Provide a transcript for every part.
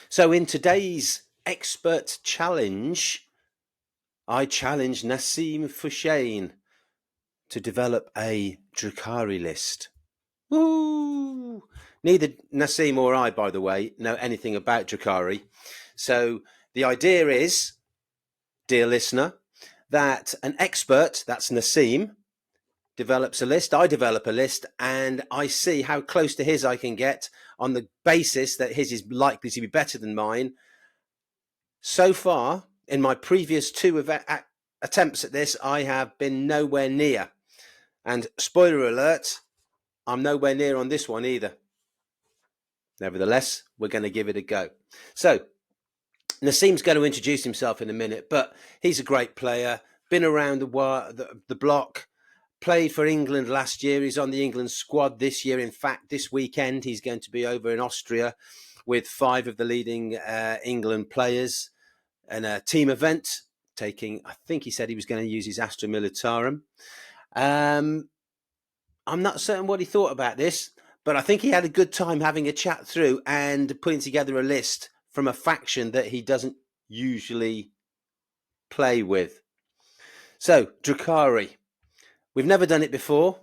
So in today's expert challenge, I challenge Nassim Fouchane to develop a Drukhari list. Woo! Neither Nassim or I, by the way, know anything about Drukhari. So the idea is, dear listener, that an expert, that's Nassim, develops a list, I develop a list, and I see how close to his I can get on the basis that his is likely to be better than mine. So far, in my previous two attempts at this, I have been nowhere near. And spoiler alert, I'm nowhere near on this one either. Nevertheless, we're going to give it a go. So, Nassim's going to introduce himself in a minute, but he's a great player, been around the block, played for England last year. He's on the England squad this year. In fact, this weekend, he's going to be over in Austria with 5 of the leading England players in a team event, taking, I think he said he was going to use his Astra Militarum. I'm not certain what he thought about this, but I think he had a good time having a chat through and putting together a list from a faction that he doesn't usually play with. So, Drukhari. We've never done it before.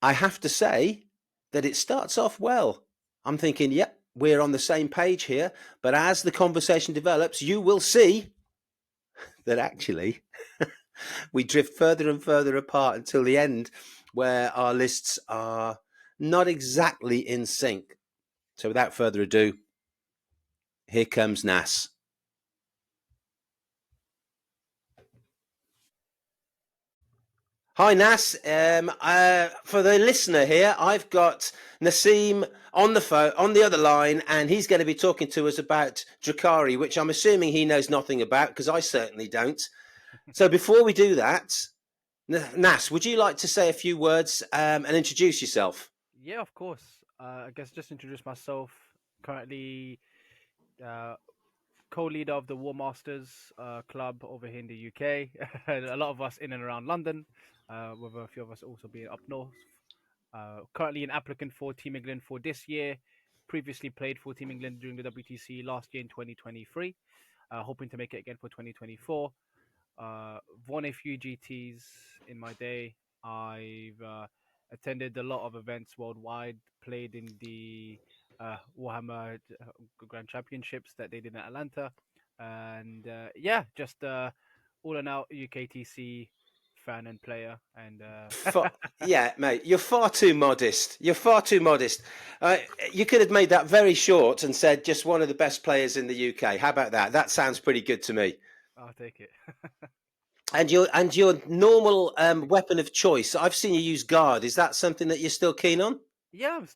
I have to say that it starts off well. I'm thinking, yep, we're on the same page here. But as the conversation develops, you will see that actually we drift further and further apart until the end, where our lists are not exactly in sync. So without further ado, here comes Nas. Hi, Nas. For the listener here, I've got Nassim on the phone, on the other line, and he's going to be talking to us about Drukhari, which I'm assuming he knows nothing about, because I certainly don't. So before we do that, Nas, would you like to say a few words and introduce yourself? Yeah, of course. I guess just introduce myself. Currently, uh, co-leader of the War Masters club over here in the UK. A lot of us in and around London, with a few of us also being up north. Currently an applicant for Team England for this year. Previously played for Team England during the WTC last year in 2023. Hoping to make it again for 2024. Won a few GTs in my day. I've attended a lot of events worldwide, played in the Warhammer Grand Championships that they did in Atlanta. And yeah, just all in out UKTC fan and player. And Yeah, mate, you're far too modest. You're far too modest. You could have made that very short and said just one of the best players in the UK. How about that? That sounds pretty good to me. I'll take it. And your normal weapon of choice. I've seen you use guard. Is that something that you're still keen on? Yeah, I'm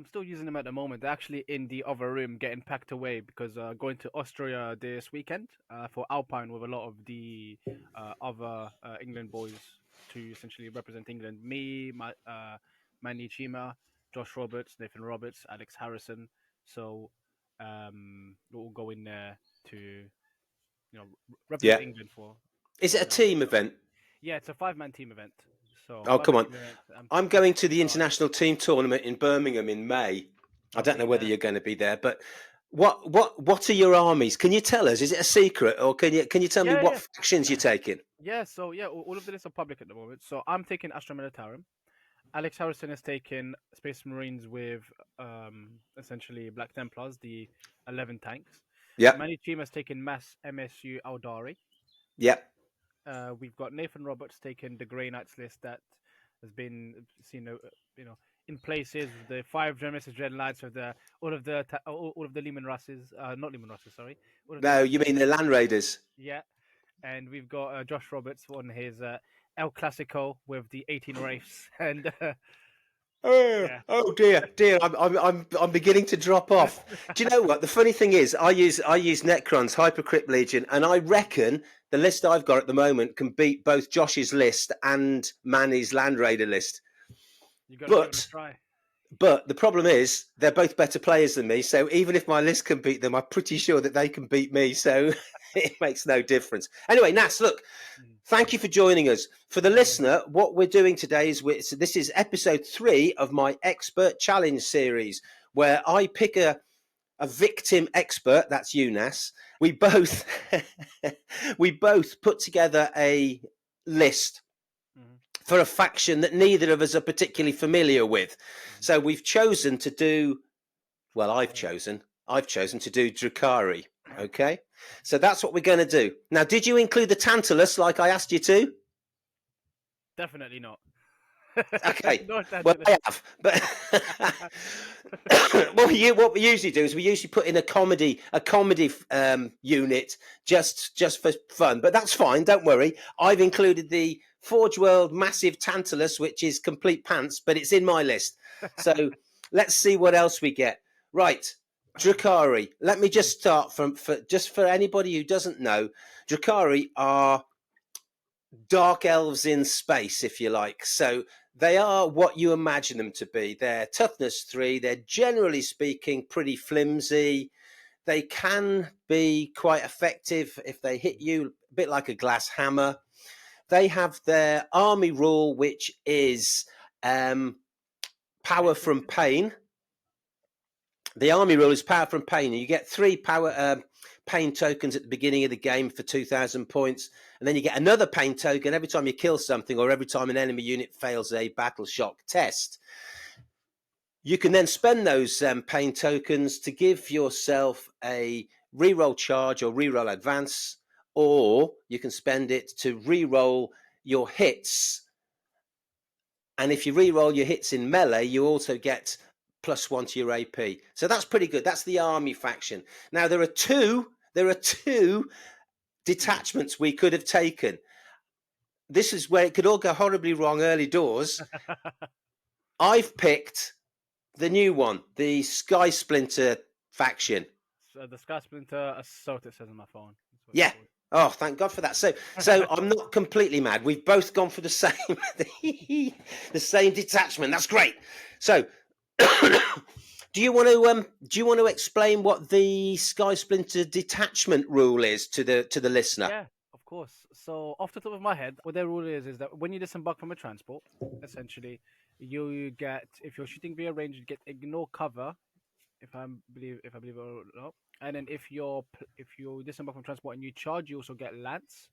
still using them at the moment. They're actually in the other room getting packed away because going to Austria this weekend for Alpine with a lot of the other England boys to essentially represent England. Me, Manny Chima, Josh Roberts, Nathan Roberts, Alex Harrison. So we'll all go in there to represent Yeah. England for Is it a the World team Cup. event? Yeah, it's a 5-man team event. So Oh, come 5-man on. team event. I'm I'm going to taking the guard. international team tournament in Birmingham in May. I I'll don't see know you whether there. you're going to be there, but what are your armies? Can you tell us? Is it a secret, or can you tell me Yeah, what yeah. factions you're taking? Yeah, so yeah, all of this are public at the moment. So I'm taking Astra Militarum. Alex Harrison is taking Space Marines with essentially Black Templars, the 11 tanks. Yep, Manny Chima has taken Mass MSU Aldari. yep. We've got Nathan Roberts taking the Grey Knights list that has been seen, in places with the 5 Genesis Dread Knights with the all of the Lehman Russes, not Lehman Russes, sorry, all of the No, you mean the Land Raiders? yeah, and we've got Josh Roberts on his El Clasico with the 18 Wraiths, and Oh, yeah, oh dear, dear. I'm beginning to drop off. Do you know what? The funny thing is, I use Necron's Hypercrypt Legion, and I reckon the list I've got at the moment can beat both Josh's list and Manny's Land Raider list. you got to give it a But try. But the problem is, they're both better players than me. So even if my list can beat them, I'm pretty sure that they can beat me. So it makes no difference. Anyway, Nas, look, Mm. thank you for joining us. For the No worries. listener, what we're doing today is so this is episode 3 of my Expert Challenge series, where I pick a victim expert. That's you, Nas. We both we both put together a list for a faction that neither of us are particularly familiar with. So we've chosen to do. Well, I've chosen to do Drukhari. Okay, so that's what we're going to do. Now, did you include the Tantalus like I asked you to? Definitely not. Okay. No Well, Tantalus. I have, but what we usually do is we usually put in a comedy unit just for fun. But that's fine. Don't worry. I've included the Forge World Massive Tantalus, which is complete pants, but it's in my list. So let's see what else we get. Right. Drukhari. Let me just start for anybody who doesn't know, Drukhari are dark elves in space, if you like. So they are what you imagine them to be. They're toughness 3. They're generally speaking pretty flimsy. They can be quite effective if they hit you, a bit like a glass hammer. They have their army rule, which is power from pain. The army rule is power from pain. You get 3 power pain tokens at the beginning of the game for 2,000 points. And then you get another pain token every time you kill something or every time an enemy unit fails a battle shock test. You can then spend those pain tokens to give yourself a reroll charge or reroll advance, or you can spend it to reroll your hits. And if you reroll your hits in melee, you also get +1 to your AP. So that's pretty good. That's the army faction. Now there are two detachments we could have taken. This is where it could all go horribly wrong early doors. I've picked the new one, the Sky Splinter faction. So the Sky Splinter Assault, it says on my phone. Yeah. Oh, thank God for that. So I'm not completely mad. We've both gone for the same the same detachment. That's great. So do you want to explain what the Sky Splinter detachment rule is to the listener? Yeah, of course. So off the top of my head, what their rule is that when you disembark from a transport, essentially, you get, if you're shooting via range, you get ignore cover, if I believe it or not. And then if you disembark from transport and you charge, you also get lance.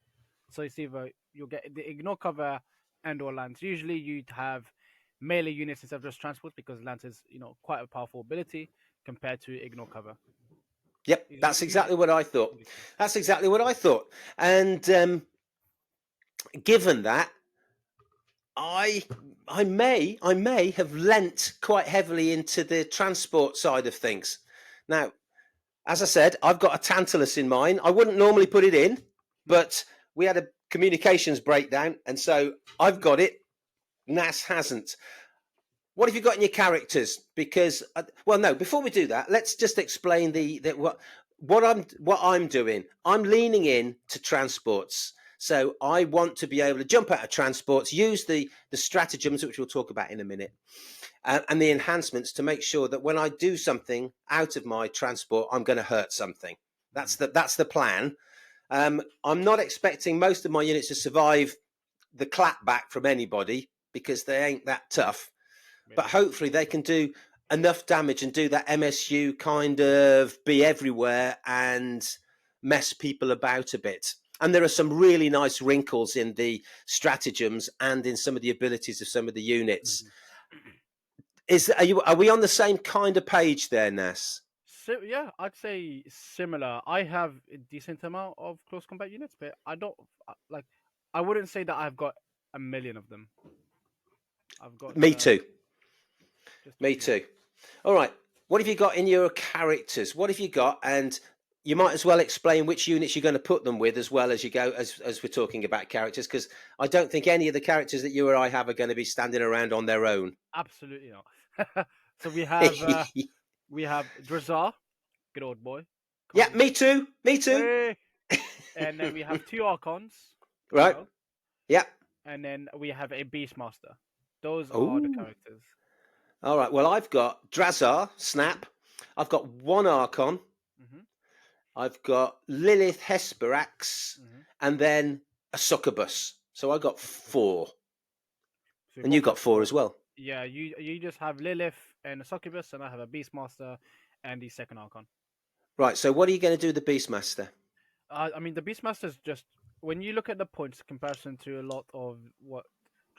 So it's either you'll get the ignore cover and or lance. Usually you'd have melee units instead of just transport because lance is quite a powerful ability compared to ignore cover. Yep, that's exactly what I thought. That's exactly what I thought. And given that, I may have lent quite heavily into the transport side of things. Now, as I said, I've got a Tantalus in mind. I wouldn't normally put it in, but we had a communications breakdown, and so I've got it. Nas hasn't. What have you got in your characters? Because no, before we do that, let's just explain what I'm doing. I'm leaning in to transports. So I want to be able to jump out of transports, use the stratagems, which we'll talk about in a minute, and the enhancements to make sure that when I do something out of my transport, I'm going to hurt something. That's the plan. I'm not expecting most of my units to survive the clapback from anybody because they ain't that tough. But hopefully they can do enough damage and do that MSU kind of be everywhere and mess people about a bit. And there are some really nice wrinkles in the stratagems and in some of the abilities of some of the units. Are we on the same kind of page there, Nas? So yeah, I'd say similar. I have a decent amount of close combat units, but I don't like. I wouldn't say that I've got a million of them. I've got Me too. just a Me few. too. All right. What have you got in your characters? What have you got? And you might as well explain which units you're going to put them with as well as you go, as we're talking about characters, because I don't think any of the characters that you or I have are going to be standing around on their own. Absolutely not. So we have Drazar, good old boy. Yeah, Can't me miss. too. Me too. Hey! And then we have two Archons as Right. well. Yeah. And then we have a Beastmaster. Those are the Oh. characters. All right. Well, I've got Drazar, Snap. I've got one Archon. Mm-hmm. I've got Lilith Hesperax, Mm-hmm. and then a succubus. So I got 4, So and you got 4 as well. Yeah, you just have Lilith and a Succubus, and I have a Beastmaster and the second Archon. Right. So what are you going to do with the Beastmaster? I mean, the Beastmaster's just when you look at the points comparison to a lot of what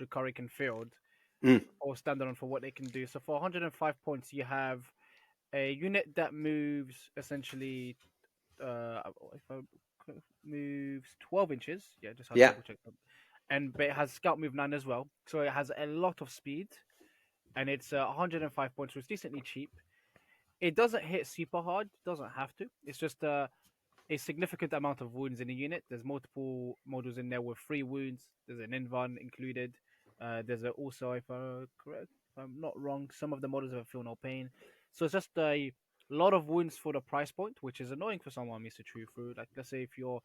Drukhari can field Mm, or stand on for what they can do. So for 105 points, you have a unit that moves essentially if I moves 12 inches. Yeah, just had to yeah. double check that. And but it has scout move 9 as well. So it has a lot of speed and it's 105 points, which is decently cheap. It doesn't hit super hard, doesn't have to. It's just a significant amount of wounds in the unit. There's multiple models in there with 3 wounds. There's an invuln included. There's also, if I'm correct, if I'm not wrong, some of the models have feel no pain. So it's just a lot of wounds for the price point, which is annoying for someone Mr. True Through. Like let's say if you're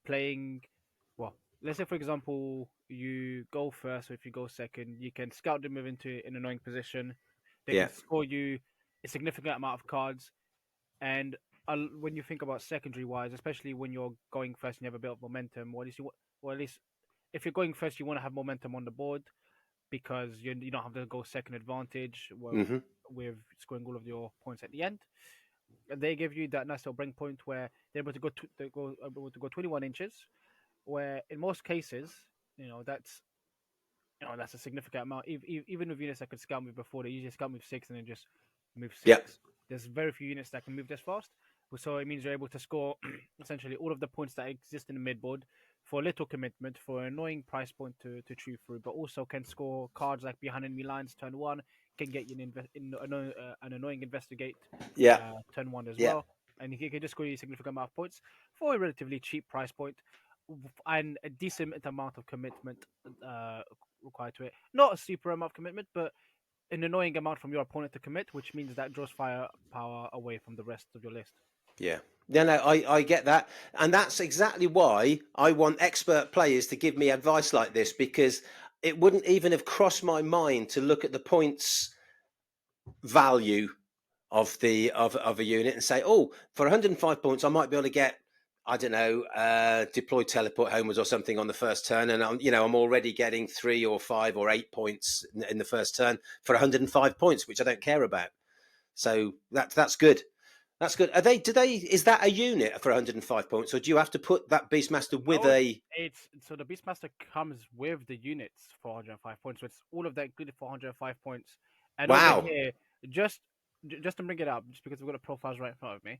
playing, well, let's say for example you go first, or if you go second, you can scout them move into an annoying position. They Yeah. can score you a significant amount of cards, and when you think about secondary wise, especially when you're going first and you have a bit of momentum, or at least or at least if you're going first, you want to have momentum on the board because you don't have to go second advantage Hmm. with scoring all of your points at the end. And they give you that nice little break point where they're able to able to go 21 inches. Where in most cases, that's that's a significant amount. Even with units that could scout move before, they usually scout move 6 and then just move Yeah. 6. There's very few units that can move this fast. So it means you're able to score essentially all of the points that exist in the midboard for little commitment, for an annoying price point to chew through, but also can score cards like behind enemy lines turn 1, can get you an annoying investigate Yeah. turn 1 as Yeah. well. And he can just score you a significant amount of points for a relatively cheap price point and a decent amount of commitment uh, required to it. Not a super amount of commitment, but an annoying amount from your opponent to commit, which means that draws firepower away from the rest of your list. Yeah. Yeah, no, I get that. And that's exactly why I want expert players to give me advice like this, because it wouldn't even have crossed my mind to look at the points value of of a unit and say, oh, for 105 points, I might be able to get, I don't know, deploy teleport homewards or something on the first turn, and I'm already getting 3 or 5 or 8 points in the first turn for 105 points, which I don't care about. So that's good. That's good. Are they? Do they? Is that a unit for 105 points, or do you have to put that Beastmaster with No, a? it's so the Beastmaster comes with the units for 105 points. So it's all of that included for 105 points. And over Wow. here, just just to bring it up, just because we've got the profiles right in front of me,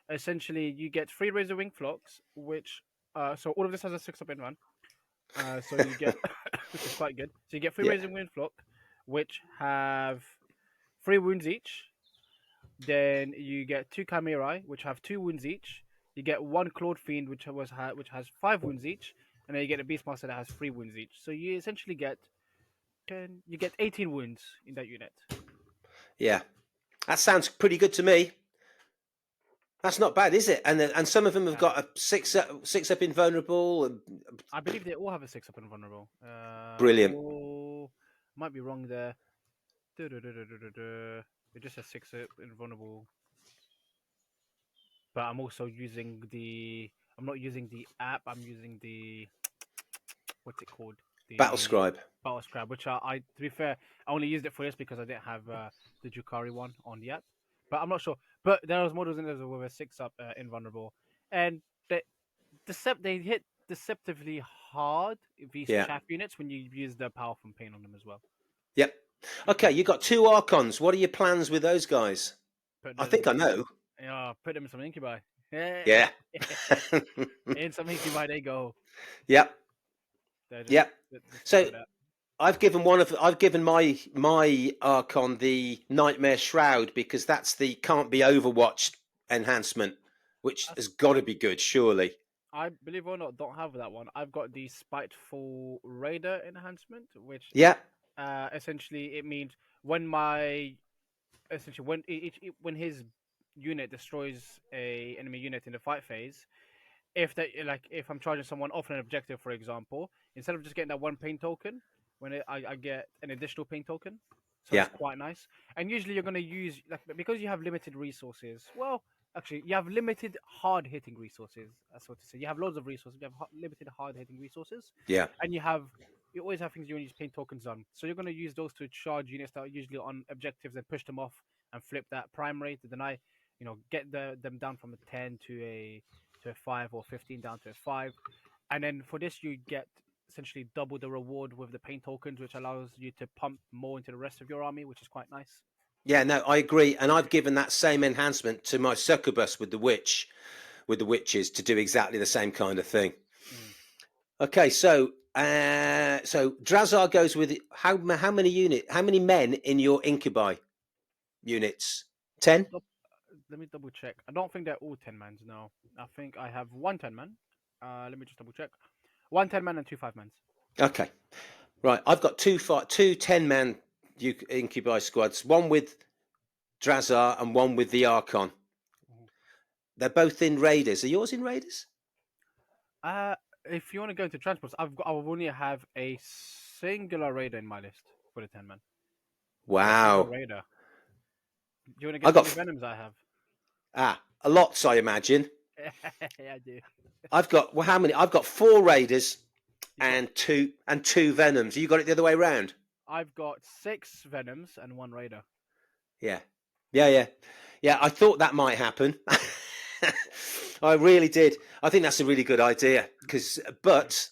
essentially you get 3 Razor Wing Flocks, which so all of this has a 6 up in one. So you get, which is quite good. So you get three Yeah. Razor Wing Flock, which have 3 wounds each. Then you get 2 Chimerai, which have 2 wounds each. You get 1 Clawed Fiend, which has 5 wounds each, and then you get a Beastmaster that has 3 wounds each. So you essentially get 18 wounds in that unit. Yeah. That sounds pretty good to me. That's not bad, is it? And some of them have Uh, got a six up invulnerable. And I believe they all have a 6 up and vulnerable. brilliant. All might be wrong there. It just has 6 up and vulnerable, but I'm also using the. I'm not using the app. I'm using the what's it called? Battle The scribe. Battle Scrab, which to be fair, I only used it for this because I didn't have the Drukhari one on the app. But I'm not sure. But there was models in there with a 6 up invulnerable, and they hit deceptively hard these Yeah. chaff units when you use the power from pain on them as well. Yep. Okay, you got two archons. What are your plans with those guys? Put I those think in I some, know. put them in some incubi. Yeah. In some incubi they go. Yep. They're just Yep. just go So for that. I've given my archon the Nightmare Shroud because that's the can't be overwatched enhancement, which has got to be good, surely. I believe it or not don't have that one. I've got the spiteful raider enhancement, which Yeah. essentially it means when my essentially when his unit destroys a enemy unit in the fight phase, if I'm charging someone off an objective, for example, instead of just getting that 1 pain token, I get an additional pain token. So Yeah. that's quite nice. And usually you're gonna use like because you have limited resources. Well, actually, you have limited hard hitting resources. That's what to say. You have loads of resources. You have limited hard hitting resources, Yeah. and you always have things you want to use pain tokens on. So you're gonna use those to charge units that are usually on objectives and push them off and flip that prime rate to deny. get them down from a 10 to a 5, or 15 down to a 5. And then for this, you get essentially double the reward with the paint tokens, which allows you to pump more into the rest of your army, which is quite nice. Yeah, no, I agree, and I've given that same enhancement to my succubus with the witches to do exactly the same kind of thing. Mm. Okay, so Drazar goes with how many men in your incubi units? 10? Let me double check. I don't think they're all 10 mans. No, I think I have one 10 man. Let me just double check. One 10 man and two 5 mans. Okay, right. I've got two 10-man incubi squads. One with Drazar and one with the Archon. Mhm. They're both in Raiders. Are yours in Raiders? Uh, if you want to go into transports, I will only have a singular raider in my list for the 10 man. A single Wow. raider. Do you want to I guess how got many venoms I have? a lots, I imagine. Yeah, I do. I've got how many? I've got 4 Raiders You got. and two Venoms. You got it the other way round. I've got 6 venoms and one raider. Yeah, yeah. I thought that might happen. I really did. I think that's a really good idea. But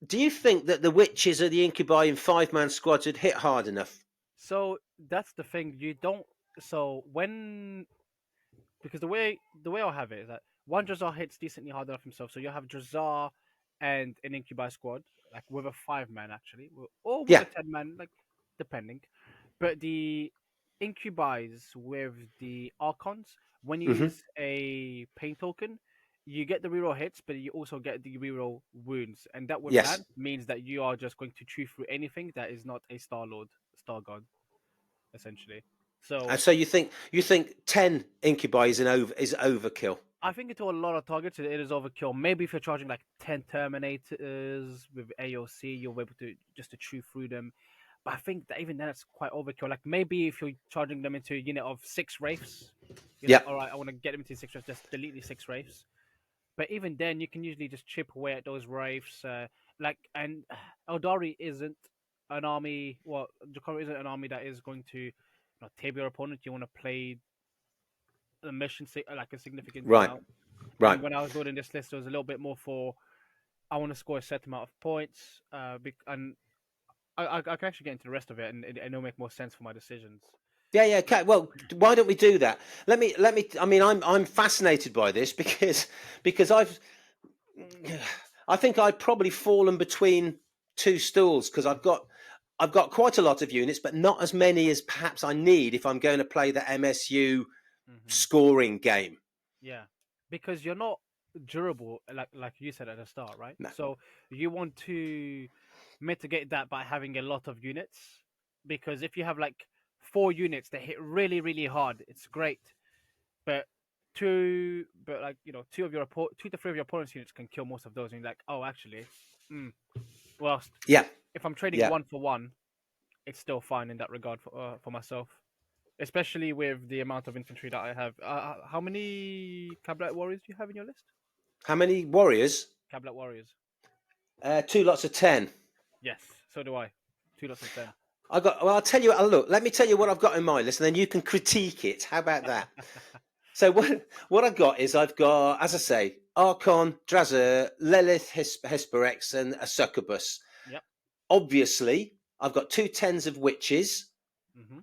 do you think that the witches of the incubi in 5-man squads would hit hard enough? So that's the thing. You don't. So when because the way I'll have it is that one Drazar hits decently hard enough himself, so you'll have Drazar and an Incubi squad, like with a 5 man actually, or with Yeah. a 10 man, like depending. But the Incubis with the Archons, when you Hmm. use a pain token, you get the reroll hits, but you also get the reroll wounds, and that with Yes. that means that you are just going to chew through anything that is not a Star Lord, Star God, essentially. So So you think 10 incubi is overkill? I think into a lot of targets, it is overkill. Maybe if you're charging like 10 Terminators with AOC, you'll be able to just to chew through them. But I think that even then, it's quite overkill. Like maybe if you're charging them into a unit of 6 Wraiths, you're like, Yeah. all right, I want to get them into 6 Wraiths, just delete these 6 Wraiths. But even then, you can usually just chip away at those Wraiths. And Eldari isn't an army. Well, Drukhari isn't an army that is going to table your opponent. You want to play the mission like a significant Right. amount. Right. And when I was building this list, it was a little bit more for I want to score a set amount of points, and I can actually get into the rest of it, and it'll make more sense for my decisions. Yeah, yeah. Okay. Well, why don't we do that? Let me. I mean, I'm fascinated by this because I think I've probably fallen between two stools because I've got quite a lot of units, but not as many as perhaps I need if I'm going to play the MSU Hmm. scoring game. Yeah, because you're not durable, like you said at the start, right? No. So you want to mitigate that by having a lot of units, because if you have like 4 units that hit really really hard, it's great. But like 2 to 3 of your opponent's units can kill most of those, and you're like, oh, actually, mm, well, Yeah, if I'm trading yeah. one for one, it's still fine in that regard for myself, especially with the amount of infantry that I have. How many Kablat warriors do you have in your list? How many warriors? Kablat warriors. 2 lots of 10. Yes, so do I. 2 lots of 10. I got. Well, I'll tell you. Look, let me tell you what I've got in my list, and then you can critique it. How about that? So what I've got is I've got, as I say, Archon, Drazur, Lilith, Hesperex, and a succubus. Yep. Obviously, I've got 2 10s of witches. Mm-hmm.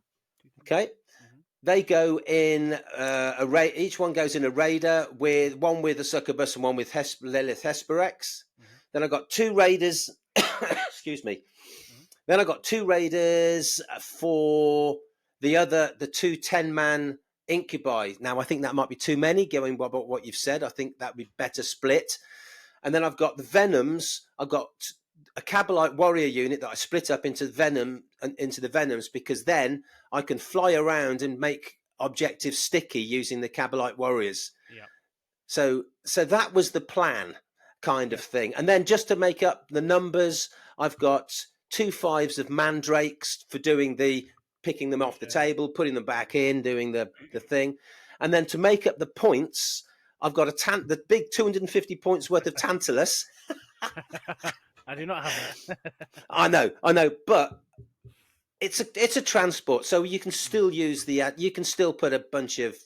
Okay, Mm-hmm. they go in a raid. Each one goes in a raider with one with a succubus and one with Lilith Hesperex. Mm-hmm. Then I've got 2 raiders. Excuse me. Mm-hmm. Then I got 2 raiders for the 2 10-man incubi. Now I think that might be too many, going by what you've said. I think that'd be better split. And then I've got the venoms. I've got a Cabalite warrior unit that I split up into the venoms, because then I can fly around and make objectives sticky using the Cabalite warriors. Yeah. So that was the plan, kind of Yes. thing. And then just to make up the numbers, I've got 2 5s of mandrakes for doing the picking them off the Ricochet. table, putting them back in, doing the thing. And then to make up the points, I've got the big 250 points worth of Tantalus. I do not have that. I know, but it's a transport, so you can still use you can still put a bunch of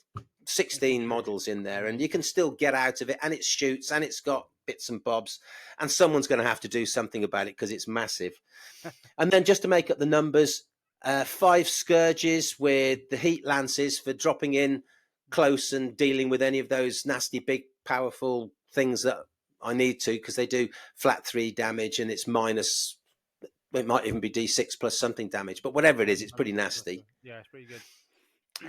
16 models in there, and you can still get out of it, and it shoots, and it's got bits and bobs, and someone's going to have to do something about it because it's massive. And then just to make up the numbers, 5 scourges with the heat lances for dropping in close and dealing with any of those nasty, big, powerful things that I need to, because they do flat 3 damage, and it's minus. It might even be D6 plus something damage, but whatever it is, it's pretty nasty. Yeah, it's pretty good.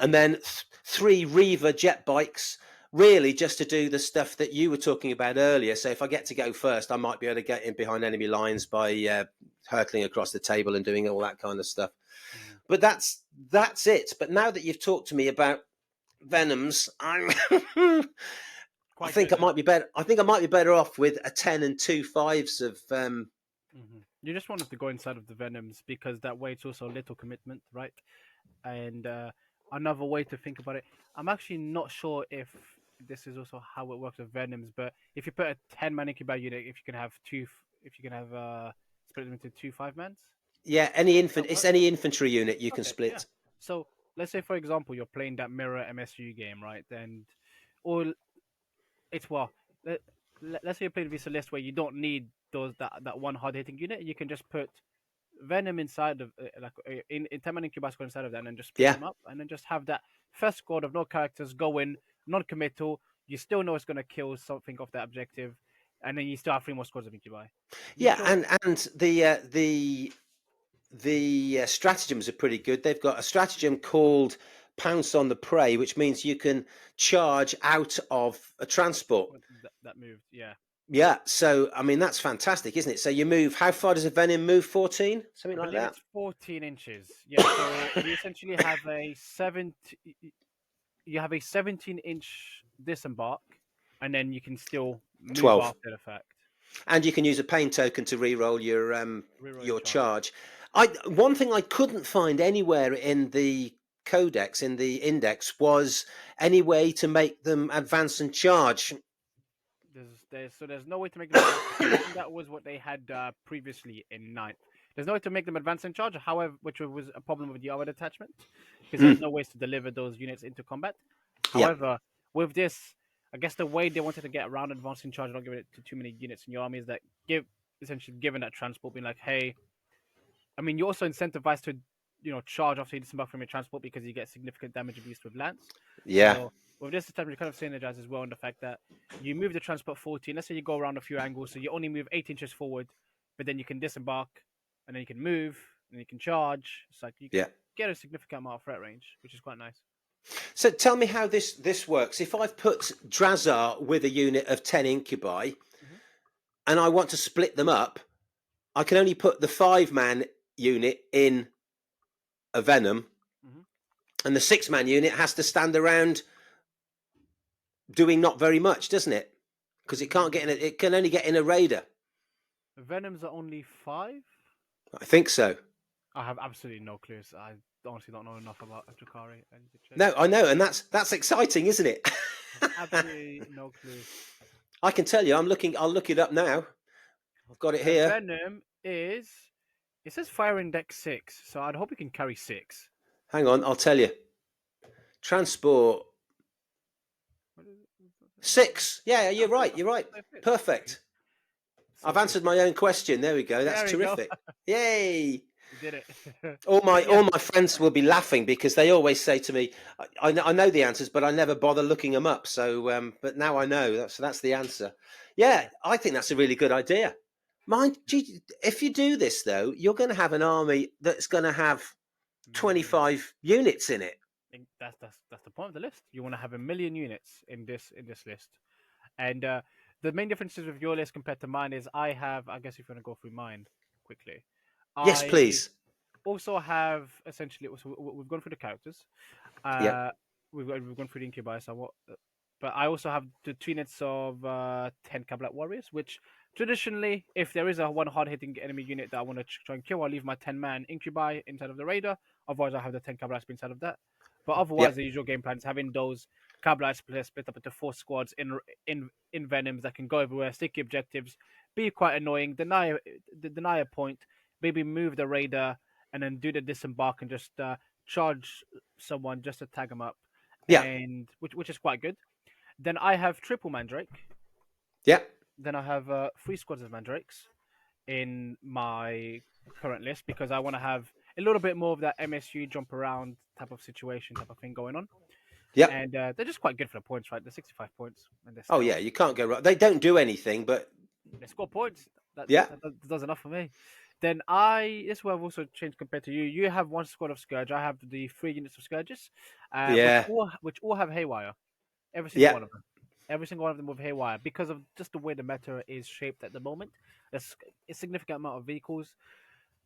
And then 3 Reaver jet bikes, really just to do the stuff that you were talking about earlier. So if I get to go first, I might be able to get in behind enemy lines by hurtling across the table and doing all that kind of stuff. But that's it. But now that you've talked to me about Venoms, I think I might be better. I think I might be better off with a 10 and 2 5s of. You just wanted to go inside of the Venoms because that way it's also a little commitment, right? And another way to think about it, I'm actually not sure if this is also how it works with Venoms, but if you put a 10-man incubator unit, if you can have split them into 2 5-mans. Yeah, it's any infantry unit you can split. Yeah. So let's say, for example, you're playing that mirror MSU game, right? Or it's let's say you're playing Visa list where you don't need that one hard hitting unit. You can just put Venom inside of in 10-man incubator squad inside of that, and then just split them up, and then just have that first squad of no characters go in, non-committal. You still know it's going to kill something off that objective, and then you still have 3 more squads of incubi. And the stratagems are pretty good. They've got a stratagem called Pounce on the Prey, which means you can charge out of a transport. That moved, yeah. Yeah, so I mean that's fantastic, isn't it? So you move. How far does a Venom move? 14, something like that. It's 14 inches. Yeah, so you essentially have a 17-inch disembark, and then you can still move 12 after the fact. And you can use a pain token to re-roll your charge. One thing I couldn't find anywhere in the codex, in the index, was any way to make them advance and charge. There's no way to make them advance. That was what they had previously in 9th. There's no way to make them advance and charge, however, which was a problem with the other attachment, because there's no ways to deliver those units into combat. However, with this, I guess the way they wanted to get around advancing charge, not giving it to too many units in your army, is that given that transport, being like, hey, I mean, you're also incentivized to, charge after you disembark from your transport because you get significant damage abused with lance. Yeah. So with this attachment, it kind of synergizes as well in the fact that you move the transport 14. Let's say you go around a few angles, so you only move 8 inches forward, but then you can disembark, and then you can move, and you can charge. It's like you can get a significant amount of threat range, which is quite nice. So tell me how this works. If I've put Drazar with a unit of 10 incubi, and I want to split them up, I can only put the 5-man unit in a Venom, and the 6-man unit has to stand around doing not very much, doesn't it? Because it can't get in. It can only get in a raider. The Venoms are only 5. I think so. I have absolutely no clue. So I honestly don't know enough about Drukhari. No, I know, and that's exciting, isn't it? Absolutely no clue. I can tell you. I'll look it up now. I've got it here. Venom is. It says fire index 6, so I'd hope you can carry 6. Hang on, I'll tell you. Transport 6. Yeah, you're right. You're right. Perfect. I've answered my own question. There we go. That's terrific. Yay! You did it. all my friends will be laughing because they always say to me, "I know the answers, but I never bother looking them up." So, but now I know. That's the answer. Yeah, I think that's a really good idea. Mind you, if you do this though, you're going to have an army that's going to have 25 units in it. That's the point of the list. You want to have 1 million units in this list, and the main differences with your list compared to mine is I guess if you want to go through mine quickly. Yes, please. Also have essentially we've gone through the characters. We've gone through the incubi. But I also have the 2 units of 10 Kabbalah warriors, which traditionally, if there is a one hard-hitting enemy unit that I want to try and kill, I'll leave my 10-man incubi inside of the raider. Otherwise, I have the 10 Kabbalah inside of that. But otherwise, the usual game plan is having those Kabbalah split up into 4 squads in Venoms that can go everywhere, sticky objectives, be quite annoying, deny a point, maybe move the raider, and then do the disembark and just charge someone just to tag them up. Yeah. and which is quite good. Then I have triple Mandrake. Yeah. Then I have three squads of Mandrakes in my current list because I want to have a little bit more of that MSU jump around type of situation, type of thing going on. Yeah. And they're just quite good for the points, right? They're 65 points, and they're Oh, yeah. stealth. You can't go wrong. They don't do anything, but They score points. yeah. That does enough for me. Then this is where I've also changed compared to you. You have one squad of Scourge. I have the 3 units of Scourges, Yeah. which all have Haywire. Every single Yeah. one of them. Every single one of them with Haywire because of just the way the meta is shaped at the moment. There's a significant amount of vehicles.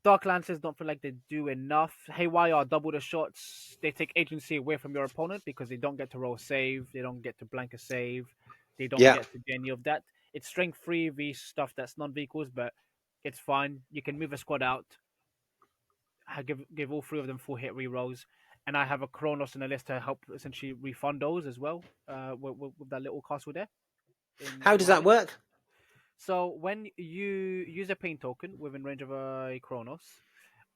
Dark Lancers don't feel like they do enough. Haywire are double the shots. They take agency away from your opponent because they don't get to roll save. They don't get to blank a save. They don't Yeah. get to do any of that. It's strength 3 v stuff that's non vehicles, but it's fine. You can move a squad out. Give all 3 of them full hit rerolls. And I have a Kronos in the list to help essentially refund those as well, with that little castle there How in does my that list. work? So when you use a pain token within range of a Kronos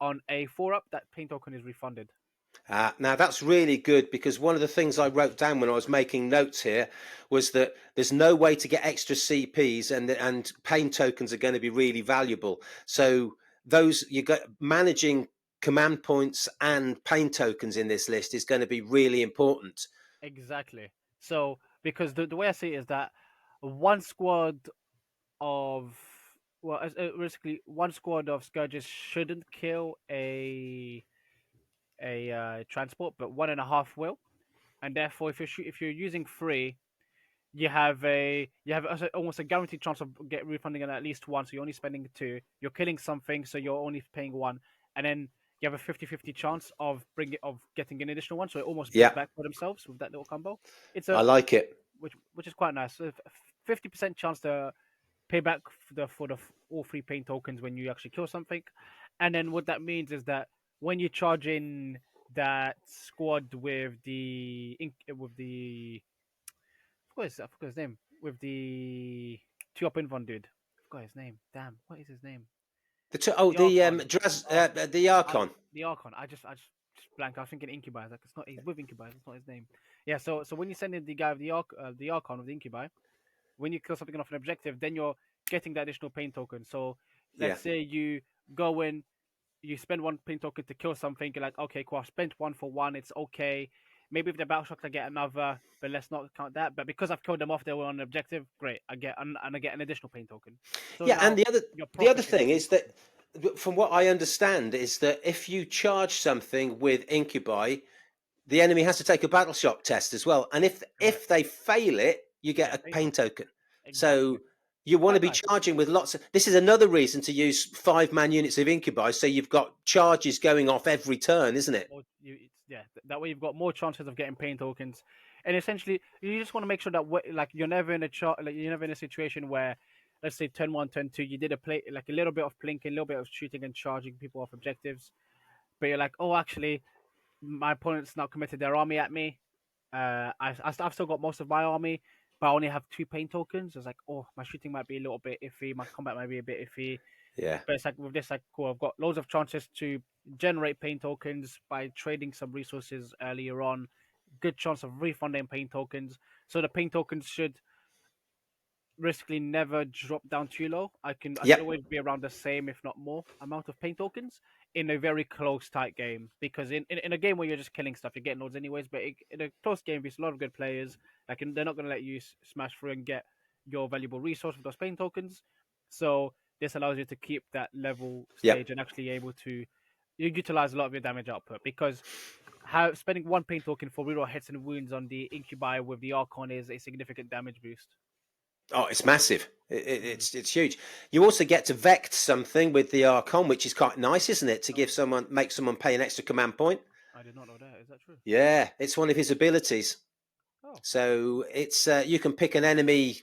on a 4-up, that pain token is refunded. Now that's really good because one of the things I wrote down when I was making notes here was that there's no way to get extra CPs, and pain tokens are going to be really valuable. So those you got managing command points and pain tokens in this list is going to be really important. Exactly. So because the way I see it is that one squad of basically one squad of Scourges shouldn't kill a transport, but 1.5 will, and therefore if you're using 3, you have almost a guaranteed chance of get refunding at least one. So you're only spending 2. You're killing something, so you're only paying 1, and then you have a 50-50 chance of getting an additional one. So it almost pays Yeah, back for themselves with that little combo. It's I a like it. which is quite nice. So 50% chance to pay back for all 3 pain tokens when you actually kill something, and then what that means is that when you charge in that squad with the I forgot his name. With the two up invon dude. I forgot his name. Damn, what is his name? The Archon. The I Archon. the Archon. I just blank. I was thinking Incubi. I was like, it's not. He's with Incubi. It's not his name. Yeah. So when you send in the guy with the Archon with the Incubi, when you kill something off an objective, then you're getting the additional pain token. So Yeah, let's say you go in, you spend 1 pain token to kill something. You're like, okay, cool. I spent 1 for 1. It's okay. Maybe if the battle shocks, I get another, but let's not count that. But because I've killed them off, they were on an objective. Great, I get an additional pain token. So yeah. And now you're the other profiting thing pain is that, tokens. from what I understand, is that if you charge something with Incubi, the enemy has to take a battle shock test as well. And if Correct. they fail it, you You get get a a pain pain token. token. Exactly. So you want to Quite be nice. charging with lots of. This is another reason to use 5-man units of Incubi, so you've got charges going off every turn, isn't it? That way you've got more chances of getting pain tokens, and essentially you just want to make sure that like you're never in a like you're never in a situation where, let's say turn 1, turn 2, you did a play like a little bit of plinking, a little bit of shooting and charging people off objectives, but you're like, oh, actually, my opponent's not committed their army at me. I've still got most of my army, but I only have 2 pain tokens. It's like, oh, my shooting might be a little bit iffy, my combat might be a bit iffy. Yeah. But it's like with this, like, cool, I've got loads of chances to generate pain tokens by trading some resources earlier on. Good chance of refunding pain tokens. So the pain tokens should riskily never drop down too low. I should Yep. always be around the same, if not more, amount of pain tokens in a very close tight game. Because in a game where you're just killing stuff, you're getting loads anyways. But in a close game, there's a lot of good players. Like they're not going to let you smash through and get your valuable resource with those pain tokens. So this allows you to keep that level Yep. stage and actually able to you utilize a lot of your damage output because spending 1 pain token for reroll hits and wounds on the incubi with the archon is a significant damage boost. Oh, it's massive. Mm. It's huge. You also get to vect something with the Archon, which is quite nice, isn't it? To Oh, make someone pay an extra command point. I did not know that. Is that true? Yeah, it's one of his abilities. Oh, So it's you can pick an enemy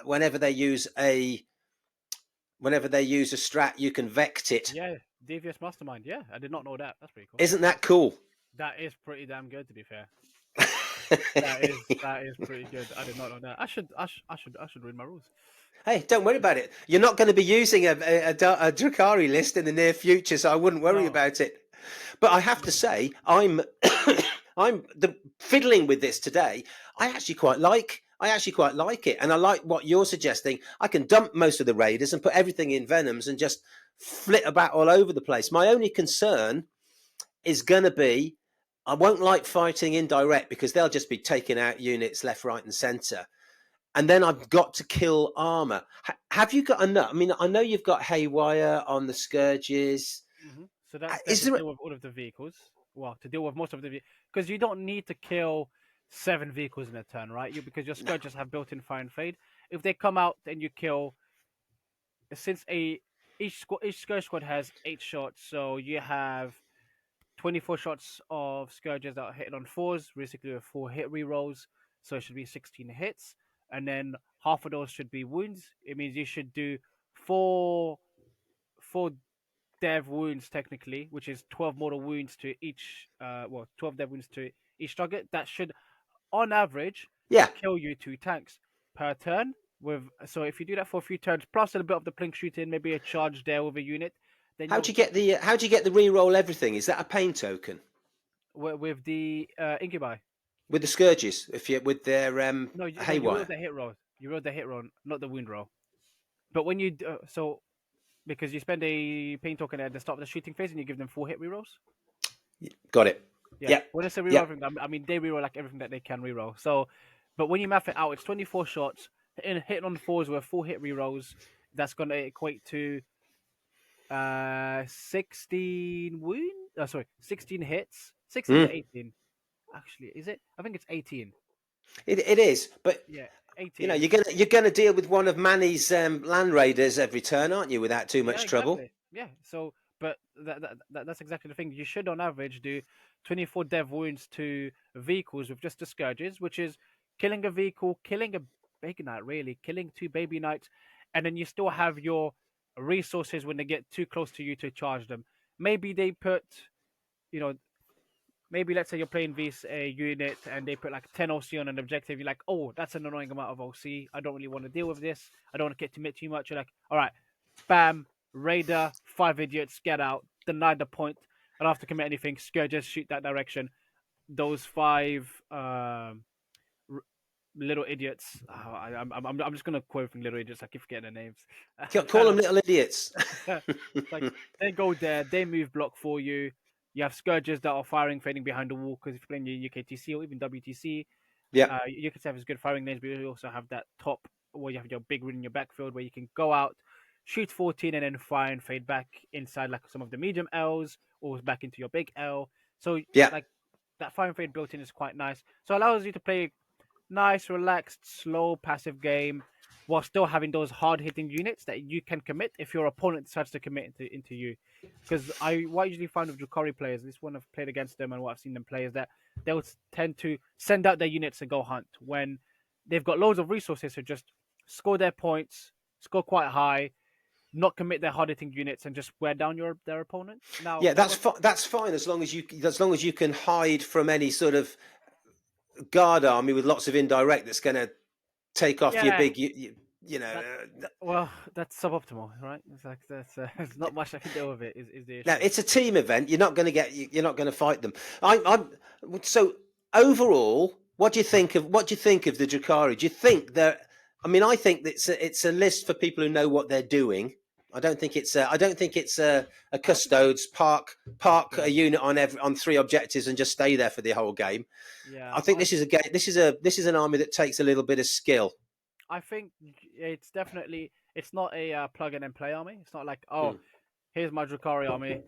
whenever they use a strat, you can vect it. yeah, devious mastermind. Yeah, I did not know that. That's pretty cool. Isn't that cool? That is pretty damn good, to be fair. That is pretty good. I did not know that. I should read my rules. Hey, don't worry about it. You're not going to be using a Drukhari list in the near future, so I wouldn't worry No, about it. But I have to no. say, I'm I'm the fiddling with this today. I actually quite like it, and I like what you're suggesting. I can dump most of the raiders and put everything in venoms and just flit about all over the place. My only concern is going to be I won't like fighting indirect because they'll just be taking out units left, right, and centre. And then I've got to kill armor. Have you got enough? I mean, I know you've got haywire on the scourges. So that's there Is to there? deal with all of the vehicles. Well, to deal with most of the because you don't need to kill 7 vehicles in a turn, right? Because your No. scourges have built-in fire and fade. If they come out and you kill, since each scourge squad has 8 shots, so you have 24 shots of scourges that are hitting on fours, basically with 4 hit rerolls. So it should be 16 hits, and then half of those should be wounds. It means you should do four four dev wounds technically, which is 12 mortal wounds to each. 12 dev wounds to each target. That should, on average, Yeah. kill you 2 tanks per turn. So if you do that for a few turns, plus a bit of the plink shooting, maybe a charge there with a unit, then How do you're you get the? How do you get the re-roll everything? Is that a pain token with the incubi. with the scourges? If you with their No, you roll haywire. the hit roll. You roll the hit roll, not the wound roll. But when you so because you spend a pain token at the start of the shooting phase and you give them 4 hit rerolls. Got it. Yeah, Yep. when it's a reroll, Yep. everything, I mean they reroll like everything that they can reroll. So, but when you math it out, it's 24 shots hitting on fours with 4 hit rerolls. That's gonna equate to 16 wound. Oh, sorry, 16 hits, 16 to Mm. 18. Actually, is it? I think it's 18. It is, but Yeah, you know 18. you're gonna deal with one of Manny's land raiders every turn, aren't you? Without too Yeah, much trouble. exactly. Yeah. So, but that's exactly the thing. You should, on average, do 24 dev wounds to vehicles with just the scourges, which is killing a vehicle, killing a baby knight, really, killing 2 baby knights, and then you still have your resources when they get too close to you to charge them. Maybe they put, you know, maybe let's say you're playing this unit and they put like 10 OC on an objective. You're like, oh, that's an annoying amount of OC. I don't really want to deal with this. I don't want to commit too much. You're like, all right, bam, Raider, 5 idiots, get out, deny the point. I don't have to commit anything. Just shoot that direction. Those 5 r- little idiots. I'm just gonna quote from little idiots. I keep forgetting their names. Call them little idiots. It's like they go there, they move block for you. You have scourges that are firing, fading behind the wall because if you're playing your UKTC or even WTC, Yeah. you can have good firing lanes, but you also have that top where you have your big rune in your backfield where you can go out, shoot 14, and then fire and fade back inside like some of the medium L's or back into your big L. So Yeah. like that fire and fade built in is quite nice. So it allows you to play nice, relaxed, slow, passive game while still having those hard hitting units that you can commit if your opponent decides to commit into you. Because what I usually find with Drukhari players, this one I've played against them and what I've seen them play is that they'll tend to send out their units to go hunt when they've got loads of resources to just score their points, score quite high, not commit their hard hitting units and just wear down their opponent. Now Yeah. what That's fine as long as you can hide from any sort of guard army with lots of indirect that's going to take off your yeah, big. You know. that, well, that's suboptimal, right? It's like that's there's not much I can do with it. Is the Now issue? it's a team event. You're not going to get. You're not going to fight them. I'm. So overall, what do you think of the Drukhari? Do you think that? I mean, I think that it's a list for people who know what they're doing. I don't think it's a I think it's custodes park yeah, a unit on 3 objectives and just stay there for the whole game. yeah. I think this is a game. This is an army that takes a little bit of skill. I think it's definitely it's not a plug and play army. It's not like Mm, oh here's my Drukhari army,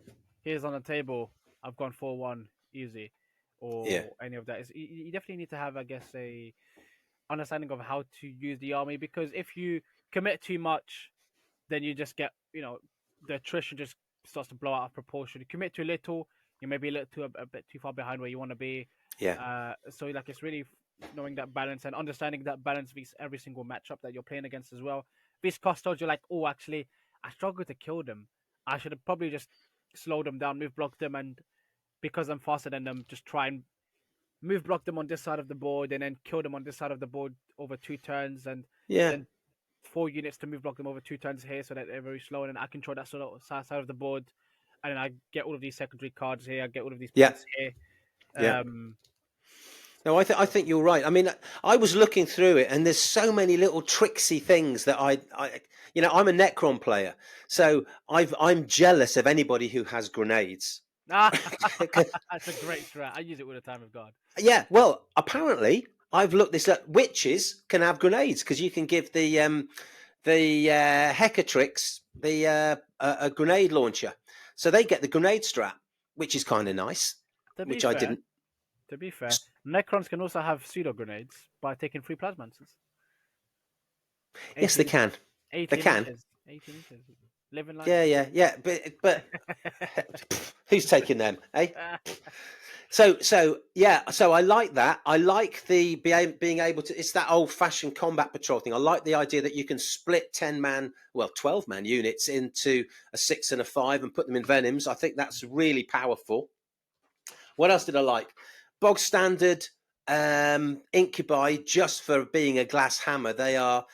here's on the table. I've gone 4-1 easy, yeah. or any of that. You definitely need to have I guess a understanding of how to use the army because if you commit too much then you just get the attrition just starts to blow out of proportion. You commit too little, you may be a bit too far behind where you want to be. Yeah. So like it's really knowing that balance and understanding that balance vs every single matchup that you're playing against as well. These custodes, you're like, oh, actually, I struggle to kill them. I should have probably just slowed them down, move block them, and because I'm faster than them, just try and move block them on this side of the board and then kill them on this side of the board over 2 turns and Yeah. then 4 units to move block them over 2 turns here so that they're very slow and then I control that sort of side of the board and then I get all of these secondary cards here, I get all of these Yeah. points here. Yeah. No, I think you're right. I mean, I was looking through it, and there's so many little tricksy things that I'm a Necron player, so I'm jealous of anybody who has grenades. Ah, that's a great strat. I use it all the time with God. Yeah, well, apparently I've looked this up. Witches can have grenades because you can give the Hecatrix a grenade launcher, so they get the grenade strap, which is kind of nice, To be which I fair, didn't. to be fair, Necrons can also have pseudo grenades by taking free plasmances. Yes, they 18, can. They 18 can. inches, 18 inches, living Yeah, lightning. yeah, yeah. But who's taking them? Eh? So yeah. So I like that. I like being able to. It's that old-fashioned combat patrol thing. I like the idea that you can split 10-man, well, 12-man units into a 6 and a 5 and put them in venoms. I think that's really powerful. What else did I like? Bog standard incubi, just for being a glass hammer. They are,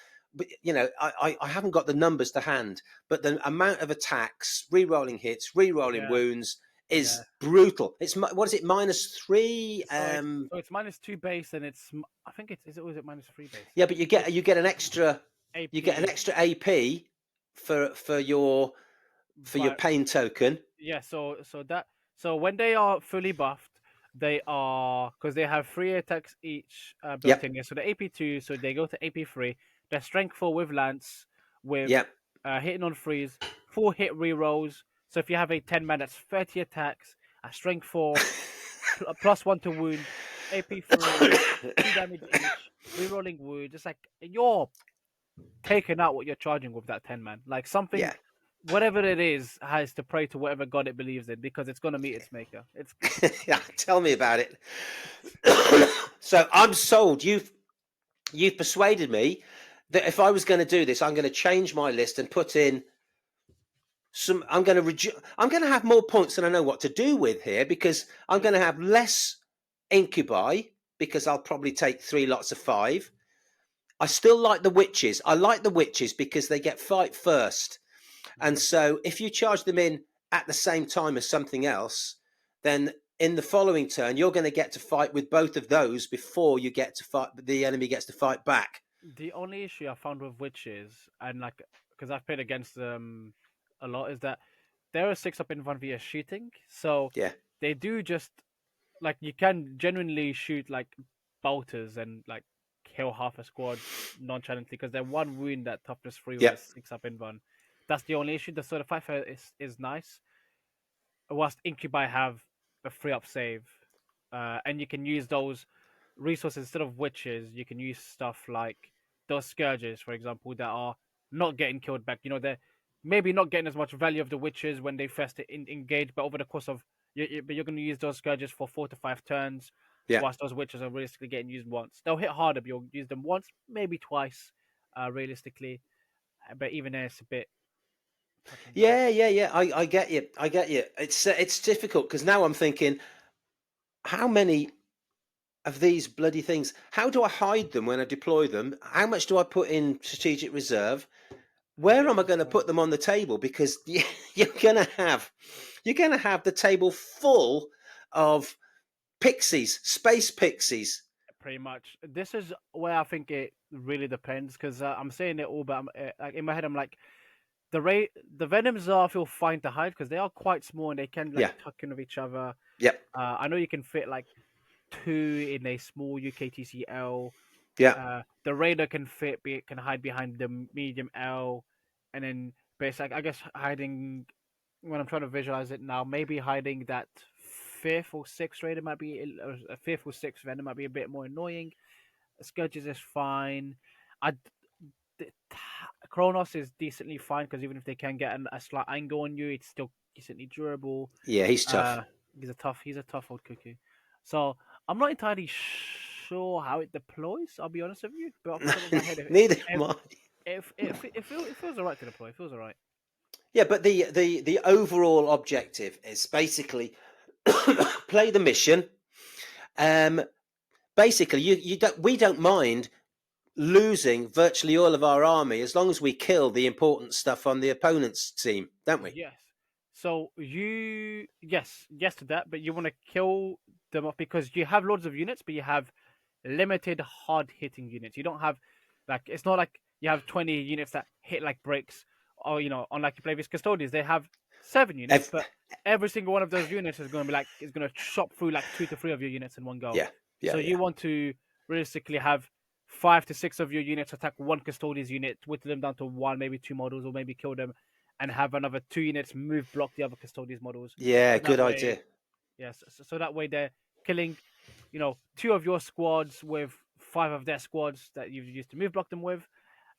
I haven't got the numbers to hand, but the amount of attacks, re-rolling hits, re-rolling Yeah, wounds yeah. is brutal. It's what is it, -3? So it's -2 base, and I think was it -3 base? Yeah, but you get an extra you get an AP, extra AP for your but pain token. yeah. So when they are fully buffed, they are, because they have 3 attacks each built Yep, in. Yeah, so the AP 2, so they go to AP 3. They're strength 4 with lance, with yep. hitting on freeze, 4 hit rerolls. So if you have a 10-man, that's 30 attacks at strength 4, +1 to wound, AP 3, 2 damage each, rerolling wound. It's like you're taking out what you're charging with that 10-man. Like something, Yeah. whatever it is, has to pray to whatever god it believes in, because it's gonna meet its maker. It's Yeah, tell me about it. So I'm sold. You've persuaded me that if I was going to do this, I'm going to change my list and put in some. I'm going to have more points than I know what to do with here, because I'm going to have less incubi, because I'll probably take 3 lots of 5. I still like the witches. I like the witches because they get fight first. And so if you charge them in at the same time as something else, then in the following turn, you're going to get to fight with both of those before you get to fight. The enemy gets to fight back. the only issue I found with witches, and like, because I've played against them a lot, is that they're a 6 up in 1 via shooting. So Yeah. they do just, like, you can genuinely shoot like bolters and like kill half a squad nonchalantly, because they're 1 wound at toughness 3 with Yeah. a 6 up in 1. That's the only issue. The sort of fight fire is nice, whilst incubi have a 3 up save, and you can use those resources instead of witches. You can use stuff like those scourges, for example, that are not getting killed back. They're maybe not getting as much value of the witches when they first engage, but over the course of but you're going to use those scourges for 4 to 5 turns, Yeah. whilst those witches are realistically getting used once. They'll hit harder, but you'll use them once, maybe twice, realistically. But even then, it's a bit touch and go. Yeah. Yeah. Yeah. I get you. I get you. It's difficult because now I'm thinking, how many of these bloody things? How do I hide them when I deploy them? How much do I put in strategic reserve? Where Strategic am I going to reserve. put them on the table? Because you're going to have the table full of pixies, space pixies. Pretty much. This is where I think it really depends, because I'm saying it all, but like, in my head, I'm like, the Venoms are, I feel, fine to hide because they are quite small and they can like Yeah, tuck in with each other. yep, I know you can fit like 2 in a small UKTCL. yeah, The Raider can hide behind the medium L, and then, but it's like, I guess, hiding, when I'm trying to visualize it now, maybe hiding that fifth or sixth Raider might be a fifth or sixth Venom might be a bit more annoying. Scourges is fine. I Kronos is decently fine, because even if they can get a slight angle on you, it's still decently durable. yeah. He's tough. Uh, he's a tough old cuckoo. So I'm not entirely sure how it deploys. I'll be honest with you, but off the top of my head, Neither am I. it feels alright to deploy. It feels alright. Yeah, but the overall objective is basically play the mission. Um, basically, you don't we don't mind losing virtually all of our army as long as we kill the important stuff on the opponent's team, don't we? Yes. So yes to that, but you want to kill them off because you have loads of units, but you have limited hard hitting units. You don't have like it's not like you have 20 units that hit like bricks, or unlike you play with custodians, they have 7 units, Ev- but every single one of those units is going to chop through like 2 to 3 of your units in one go. yeah, So yeah, you yeah. want to realistically have 5 to 6 of your units attack one custodian's unit, whittle them down to one, maybe two models, or maybe kill them, and have another 2 units move block the other custodian's models. Yeah, So that good way, idea. yes, so that way they're killing, two of your squads with 5 of their squads that you've used to move block them with,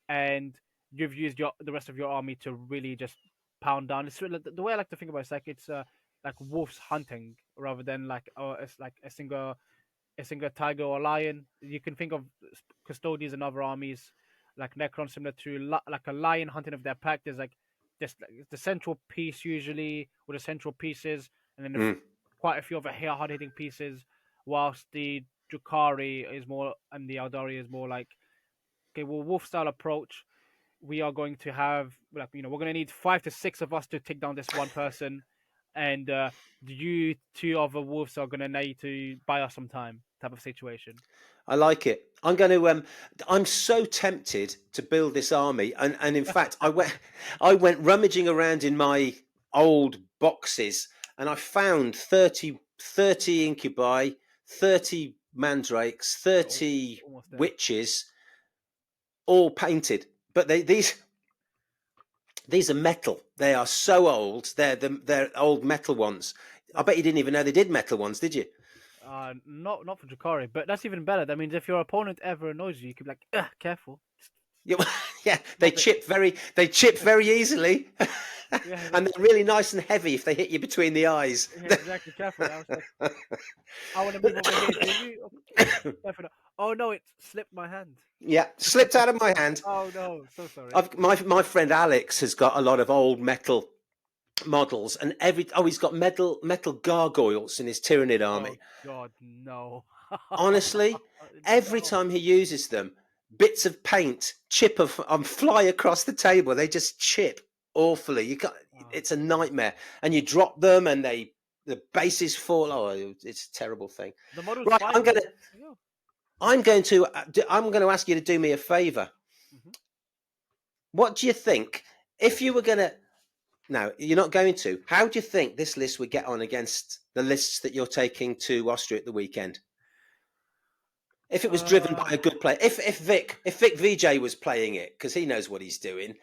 and you've used the rest of your army to really just pound down. It's really, the way I like to think about it, it's like like wolves hunting rather than like it's like a single tiger or lion. You can think of custodians and other armies like Necron, similar to like a lion hunting of their pack. There's like just like, the central piece usually, or the central pieces, and then Mm. quite a few other hard hitting pieces. Whilst the Drukhari is more, and the Aldari is more like, okay, well, wolf style approach. We are going to have like we're going to need 5 to 6 of us to take down this one person, and you two other wolves are going to need to buy us some time type of situation. I like it. I'm going to. I'm so tempted to build this army, and in fact, I went rummaging around in my old boxes, and I found 30 incubi, 30 mandrakes, Al- 30 Almost there. witches, all painted. But these are metal. They are so old. They're old metal ones. I bet you didn't even know they did metal ones, did you? Not for Drukhari, but that's even better. That means if your opponent ever annoys you, you can be like, ugh, careful, Yeah, yeah, stop it. they chip very easily, Yeah, and they're really nice and heavy if they hit you between the eyes. yeah, exactly. Careful. I was like, I want to move over here. Do you? Okay, careful. Oh no, it slipped my hand. Yeah, slipped out of my hand. Oh no, so sorry. My friend Alex has got a lot of old metal models, and he's got metal gargoyles in his Tyranid Oh army. God, no. Honestly, every No. time he uses them, bits of paint chip fly across the table. They just chip awfully. You can't. Oh It's a God. nightmare. And you drop them, and the bases fall. Oh, it's a terrible thing. The model's Right, fine. Yeah. I'm going to ask you to do me a favour. Hmm. What do you think if you were going to? No, you're not going to. How do you think this list would get on against the lists that you're taking to Austria at the weekend? If it was driven by Uh, a good player, if Vic VJ was playing it because he knows what he's doing,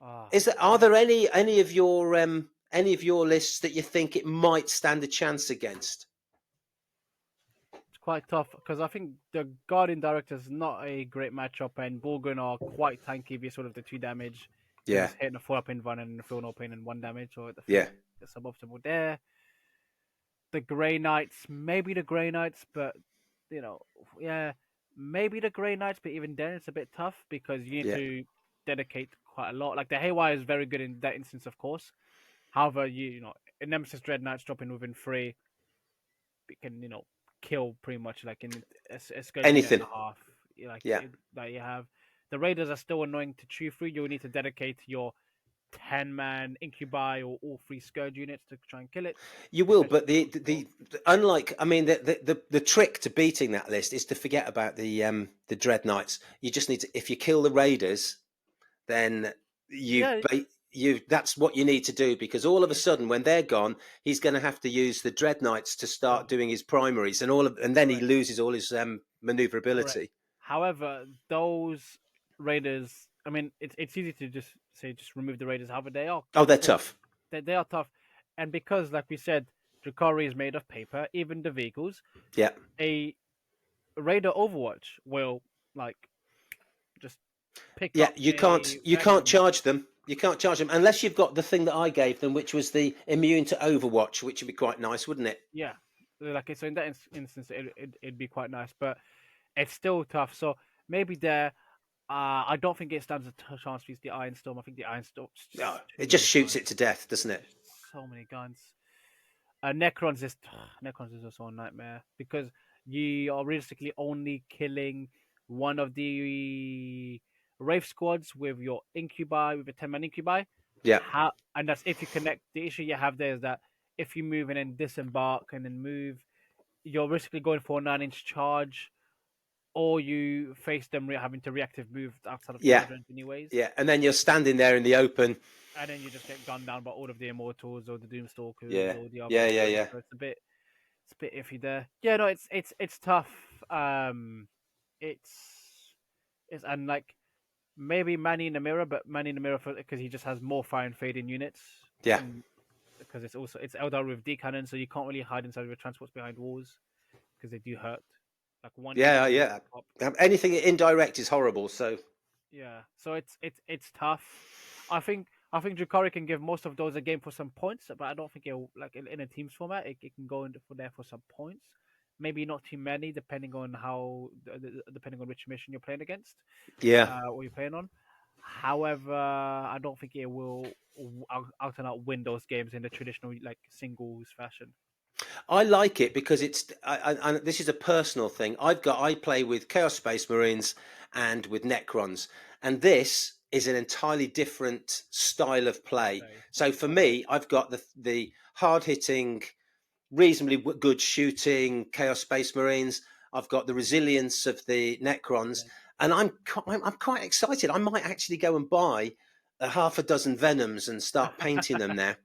ah, are there any of your lists that you think it might stand a chance against? it's quite tough because I think the Guardian Director is not a great matchup, and Borgun are quite tanky via sort of the 2 damage. You can Yeah, just hit a 4 up in one and feel no pain and 1 damage, or I think yeah. it's suboptimal there. The Grey Knights, maybe the Grey Knights, but you know, yeah, maybe the Grey Knights, but even then it's a bit tough because you need Yeah. to dedicate quite a lot. Like the Haywire is very good in that instance, of course. However, a Nemesis Dread Knights dropping within 3, it can kill pretty much like in a scourge unit and Anything. a half. Like Yeah. that you have. The Raiders are still annoying to chew through. You'll need to dedicate your 10-man incubi or all 3 scourge units to try and kill it, You will, especially but if it's possible. unlike, I mean, the trick to beating that list is to forget about the Dread Knights. You just need to, if you kill the Raiders, then you've Yeah, you that's what you need to do, because all of a sudden when they're gone, he's going to have to use the Dread Knights to start oh, doing his primaries, and then he correct, loses all his correct. maneuverability. However, those Raiders, I mean, it's easy to just say just remove the Raiders. However, they are Oh, they're quite tough. they are tough, and because like we said, Drukhari is made of paper. Even the vehicles, Yeah, a Raider Overwatch will like just pick yeah. up a You can't Phantom. charge them. You can't charge them unless you've got the thing that I gave them, which was the immune to Overwatch, which would be quite nice, wouldn't it? Yeah, like so in that instance, it'd be quite nice, but it's still tough. So maybe there, I don't think it stands a chance against the Iron Storm. I think the Iron Storm's No, just too it just many shoots guns, it to death, doesn't it? just so many guns. Necrons is Necrons is also a nightmare because you are realistically only killing one of the Wraith squads with your incubi, with a 10-man incubi. Yeah. And that's if you connect. The issue you have there is that if you move and then disembark and then move, you're basically going for a 9-inch charge, or you face them having to reactive move outside of Yeah, charge range anyways, yeah. And then you're standing there in the open. and then you just get gunned down by all of the immortals or the doomstalkers Yeah, or the other yeah, yeah, options. yeah, So it's a bit iffy there. Yeah, no, it's tough. It's and like maybe Manny in the mirror, but Manny in the mirror because he just has more fire and fading units, yeah, and because it's Eldar with D cannon, so you can't really hide inside of your transports behind walls because they do hurt. Like one hit yeah, and you yeah. pop. Anything indirect is horrible. So Yeah, so it's tough. I think Drukhari can give most of those a game for some points, but I don't think it'll like in a teams format it can go in for there for some points. Maybe not too many, depending on depending on which mission you're playing against, yeah. or you're playing on. However, I don't think it will out and out win those games in the traditional like singles fashion. I like it because this is a personal thing. I play with Chaos Space Marines and with Necrons, and this is an entirely different style of play. Play. So for me, I've got the hard hitting, reasonably good shooting Chaos Space Marines. I've got the resilience of the Necrons, and I'm quite excited. I might actually go and buy a half a dozen Venoms and start painting them now.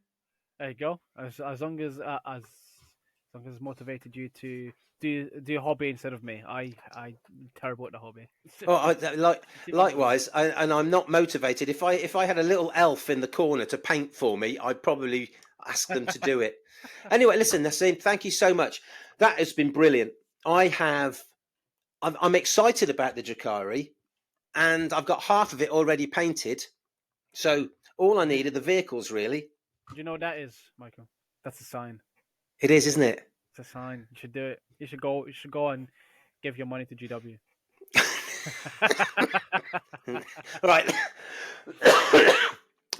There you go. As long as long as it's motivated you to do a hobby instead of me. I'm terrible at the hobby. Oh, Too many units. likewise, and I'm not motivated. If I had a little elf in the corner to paint for me, I'd probably ask them to do it. Anyway, listen, Nassim, thank you so much. That has been brilliant. I'm excited about the Drukhari, and I've got half of it already painted. So all I Do, need are the vehicles, really. do you know what that is, Michael? That's a sign. It is, isn't it? It's a sign. You should do it. You should go. You should go and give your money to GW. Right.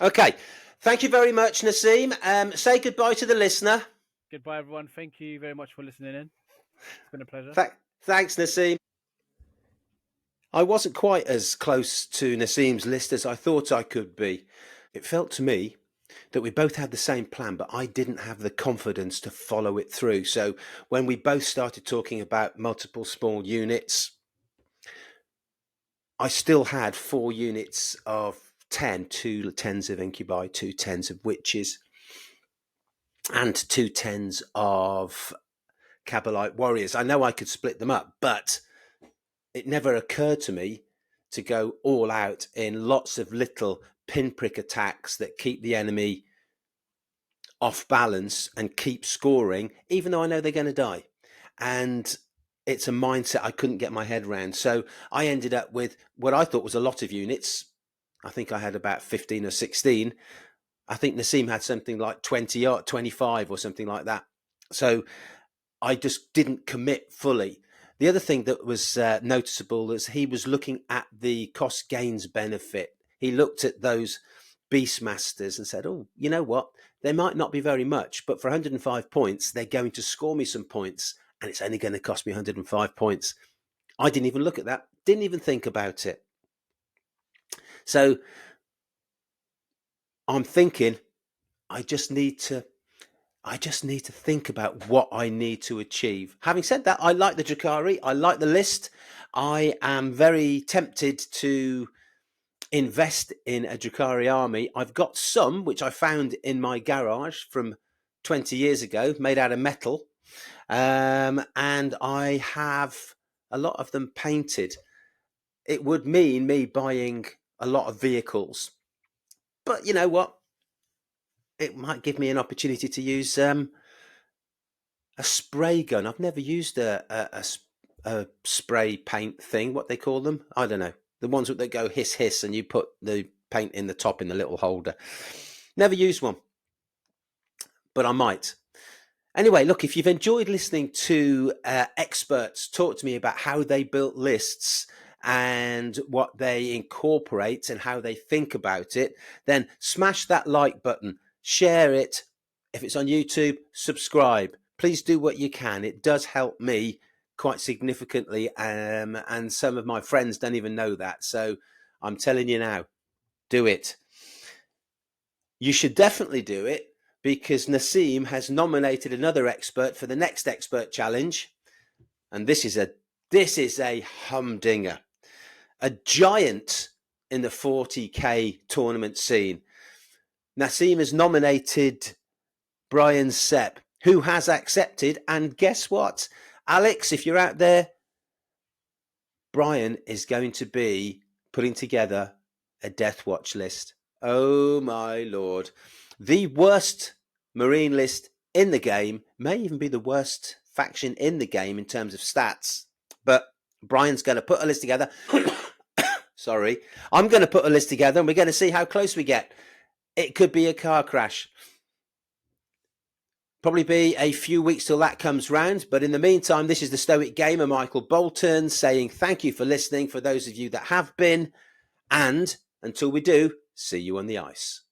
Okay. Thank you very much, Nassim. Say goodbye to the listener. Goodbye, everyone. Thank you very much for listening in. It's been a pleasure. Thanks, Nassim. I wasn't quite as close to Nassim's list as I thought I could be. It felt to me that we both had the same plan, but I didn't have the confidence to follow it through. So when we both started talking about multiple small units, I still had 4 units of 10, 2 10s of incubi, 2 10s of witches, and 2 10s of Kabbalite warriors. I know I could split them up, but it never occurred to me to go all out in lots of little pinprick attacks that keep the enemy off balance and keep scoring, even though I know they're going to die. And it's a mindset I couldn't get my head around. So I ended up with what I thought was a lot of units. I think I had about 15 or 16. I think Nassim had something like 20 or 25 or something like that. So I just didn't commit fully. The other thing that was noticeable is he was looking at the cost gains benefit. He looked at those Beastmasters and said, oh, you know what? They might not be very much, but for 105 points, they're going to score me some points, and it's only going to cost me 105 points. I didn't even look at that, didn't even think about it. So I'm thinking, I just need to think about what I need to achieve. Having said that, I like the Drukhari. I like the list. I am very tempted to invest in a Drukhari army. I've got some which I found in my garage from 20 years ago, made out of metal. And I have a lot of them painted. It would mean me buying a lot of vehicles. But you know what? It might give me an opportunity to use a spray gun. I've never used a spray paint thing. What they call them? I don't know. The ones that go hiss hiss, and you put the paint in the top in the little holder. Never used one, but I might. Anyway, look, if you've enjoyed listening to experts talk to me about how they built lists and what they incorporate and how they think about it, then smash that like button, share it. If it's on YouTube, subscribe. Please do what you can. It does help me quite significantly, and some of my friends don't even know that. So I'm telling you now, do it. You should definitely do it because Nassim has nominated another expert for the next expert challenge. And this This is a humdinger, a giant in the 40k tournament scene. Nassim has nominated Brian Sepp, who has accepted. And guess what? Alex, if you're out there, Brian is going to be putting together a death watch list. Oh my Lord. The worst Marine list in the game, may even be the worst faction in the game in terms of stats. But Brian's going to put a list together. Sorry. I'm going to put a list together and we're going to see how close we get. It could be a car crash. Probably be a few weeks till that comes round. But in the meantime, this is the Stoic Gamer, Michael Bolton, saying thank you for listening for those of you that have been. And until we do, see you on the ice.